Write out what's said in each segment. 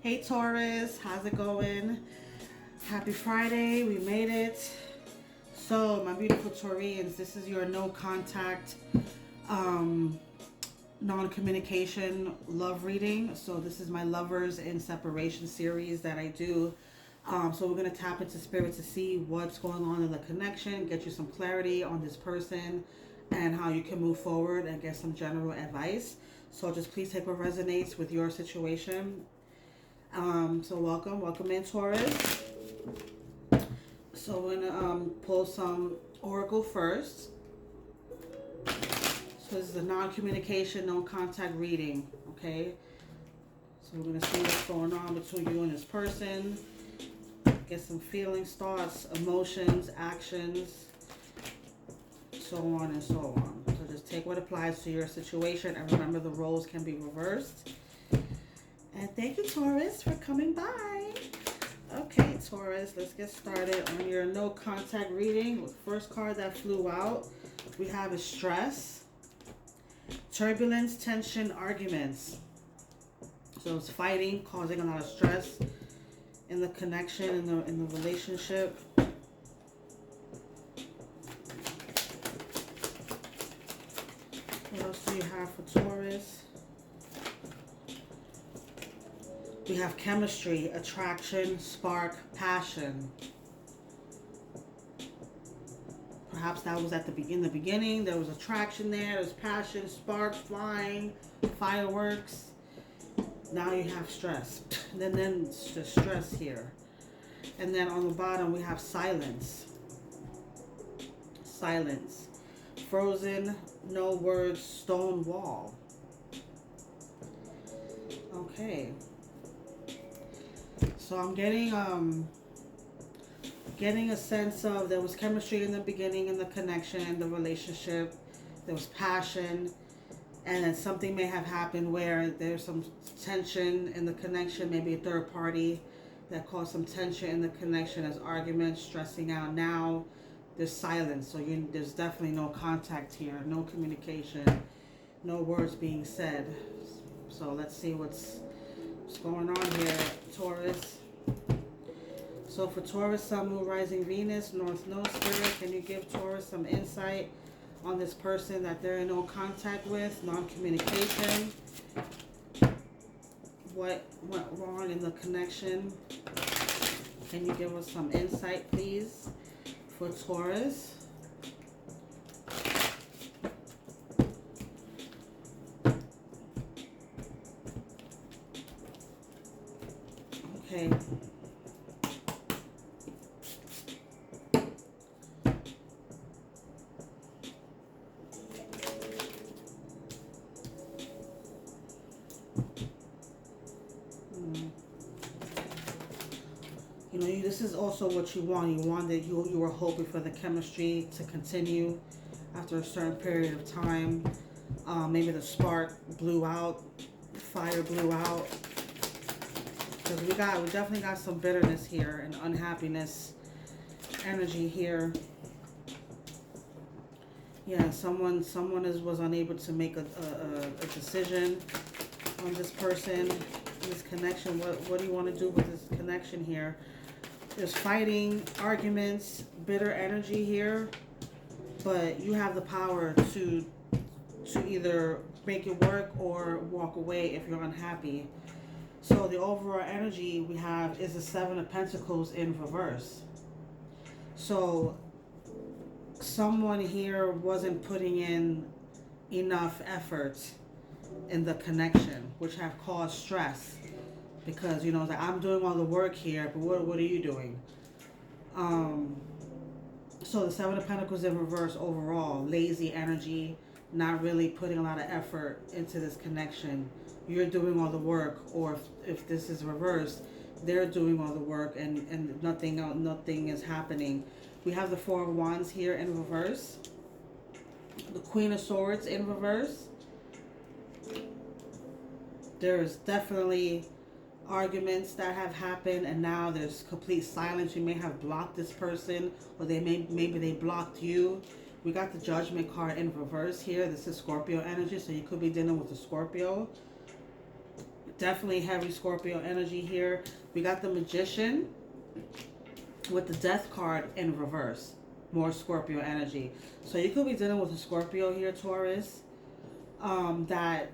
Hey Taurus, how's it going? Happy Friday, we made it. So, my beautiful Taurians, this is your no contact, um, non communication love reading. So, this is my Lovers in Separation series that I do. So, we're going to tap into spirit to see what's going on in the connection, get you some clarity on this person, and how you can move forward and get some general advice. So, just please take what resonates with your situation. So welcome in Taurus. So we're gonna pull some oracle first. So this is a non-communication, no-contact reading. Okay. So we're gonna see what's going on between you and this person. Get some feelings, thoughts, emotions, actions, so on and so on. So just take what applies to your situation, and remember the roles can be reversed. And thank you, Taurus, for coming by. Okay, Taurus, let's get started on your no contact reading. The first card that flew out, we have is stress, turbulence, tension, arguments. So it's fighting, causing a lot of stress in the connection, in the relationship. What else do you have for Taurus? We have chemistry, attraction, spark, passion. Perhaps that was in the beginning. There was attraction there. There's passion, sparks, flying, fireworks. Now you have stress. Then the stress here. And then on the bottom we have silence. Silence. Frozen, no words, stone wall. Okay. So I'm getting a sense of there was chemistry in the beginning, in the connection, the relationship. There was passion, and then something may have happened where there's some tension in the connection, maybe a third party that caused some tension in the connection as arguments, stressing out. Now there's silence, so there's definitely no contact here, no communication, no words being said. So let's see what's going on here, Taurus. So for Taurus, Sun, Moon, Rising, Venus, North Node, Spirit, can you give Taurus some insight on this person that they're in no contact with, non-communication? What went wrong in the connection? Can you give us some insight, please, for Taurus? Okay. This is also what you want. You want that you were hoping for the chemistry to continue after a certain period of time. Maybe the spark blew out, the fire blew out. Because we definitely got some bitterness here and unhappiness energy here. Yeah, someone was unable to make a decision on this person, this connection. What do you want to do with this connection here? There's fighting, arguments, bitter energy here, but you have the power to either make it work or walk away if you're unhappy. So the overall energy we have is the Seven of Pentacles in reverse. So someone here wasn't putting in enough effort in the connection, which have caused stress. Because, like, I'm doing all the work here, but what are you doing? So the Seven of Pentacles in reverse overall, lazy energy, not really putting a lot of effort into this connection. You're doing all the work, or if this is reversed, they're doing all the work and nothing is happening. We have the Four of Wands here in reverse. The Queen of Swords in reverse. There's definitely arguments that have happened, and now there's complete silence. You may have blocked this person, or maybe they blocked you. We got the Judgment card in reverse here. This is Scorpio energy, so you could be dealing with a Scorpio. Definitely heavy Scorpio energy here. We got the Magician with the Death card in reverse. More Scorpio energy. So you could be dealing with a Scorpio here, Taurus. That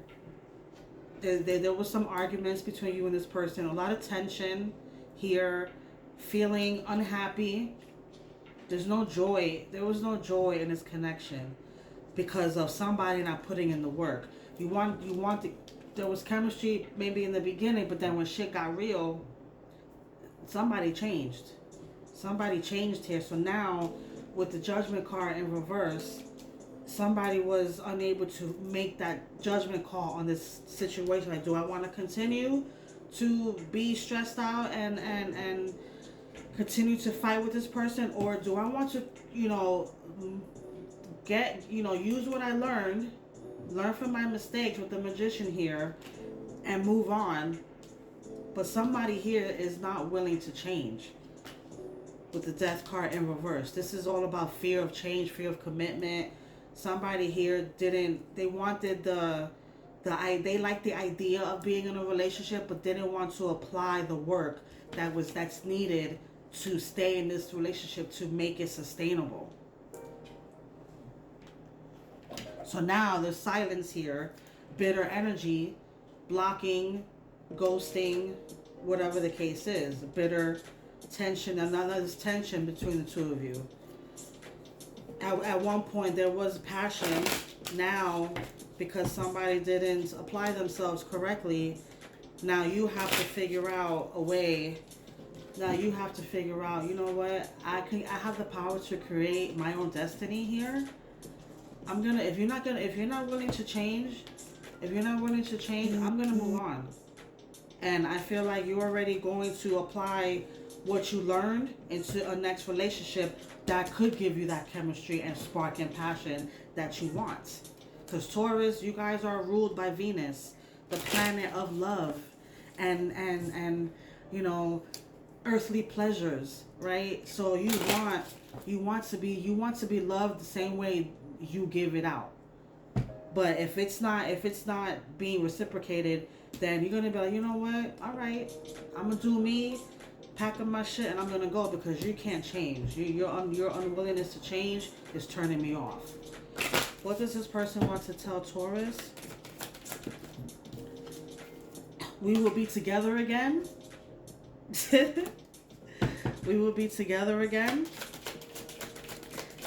there was some arguments between you and this person. A lot of tension here. Feeling unhappy. There's no joy. There was no joy in this connection because of somebody not putting in the work. There was chemistry maybe in the beginning, but then when shit got real, somebody changed. Somebody changed here. So now, with the Judgment card in reverse, somebody was unable to make that judgment call on this situation. Like, do I want to continue to be stressed out and continue to fight with this person, or do I want to, use what I learn from my mistakes with the Magician here, and move on? But somebody here is not willing to change with the Death card in reverse. This is all about fear of change, fear of commitment. Somebody here they wanted they liked the idea of being in a relationship, but didn't want to apply the work that's needed to stay in this relationship to make it sustainable. So now there's silence here, bitter energy, blocking, ghosting, whatever the case is. Bitter tension, another tension between the two of you. At one point there was passion. Now, because somebody didn't apply themselves correctly, now you have to figure out a way. Now you have to figure out, you know what? I have the power to create my own destiny here. If you're not willing to change, I'm gonna move on. And I feel like you're already going to apply what you learned into a next relationship that could give you that chemistry and spark and passion that you want. Because Taurus, you guys are ruled by Venus, the planet of love and earthly pleasures, right? So you want to be loved the same way you give it out. But if it's not being reciprocated, then you're gonna be like, you know what? All right, I'm gonna do me, pack up my shit, and I'm gonna go, because you can't change. Your unwillingness to change is turning me off. What does this person want to tell Taurus? We will be together again. We will be together again.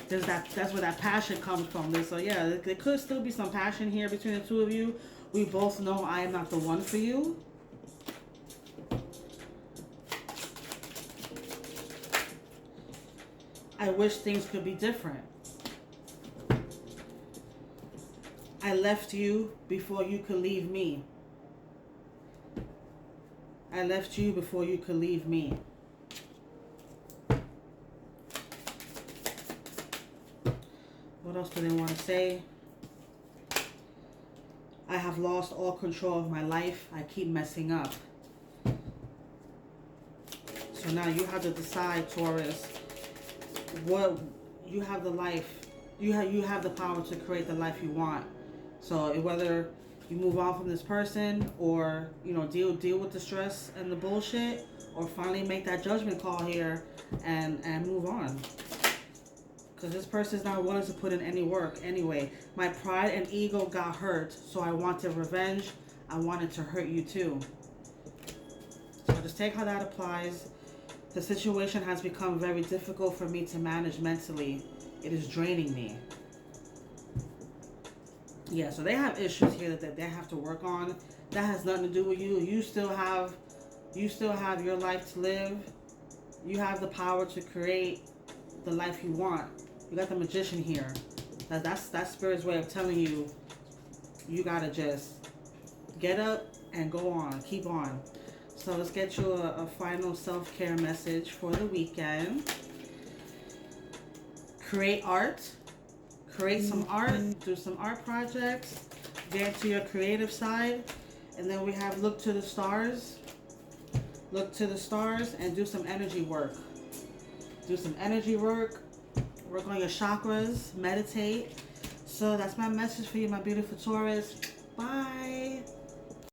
That's where that passion comes from. So yeah, there could still be some passion here between the two of you. We both know I am not the one for you. I wish things could be different. I left you before you could leave me. I left you before you could leave me. What else do they want to say? I have lost all control of my life. I keep messing up. So now you have to decide, Taurus, what you have the life. You have the power to create the life you want. So whether you move on from this person, or deal with the stress and the bullshit, or finally make that judgment call here and move on. Because this person's not willing to put in any work anyway. My pride and ego got hurt, so I wanted revenge. I wanted to hurt you too. So just take how that applies. The situation has become very difficult for me to manage mentally. It is draining me. Yeah, so they have issues here that they have to work on. That has nothing to do with you. You still have your life to live. You have the power to create the life you want. You got the Magician here. That's Spirit's way of telling you, you gotta just get up and go on, keep on. So let's get you a final self-care message for the weekend. Create art. Create some art. Do some art projects. Get into your creative side. And then we have look to the stars. Look to the stars and do some energy work. Do some energy work. Work on your chakras. Meditate. So that's my message for you, my beautiful Taurus. Bye.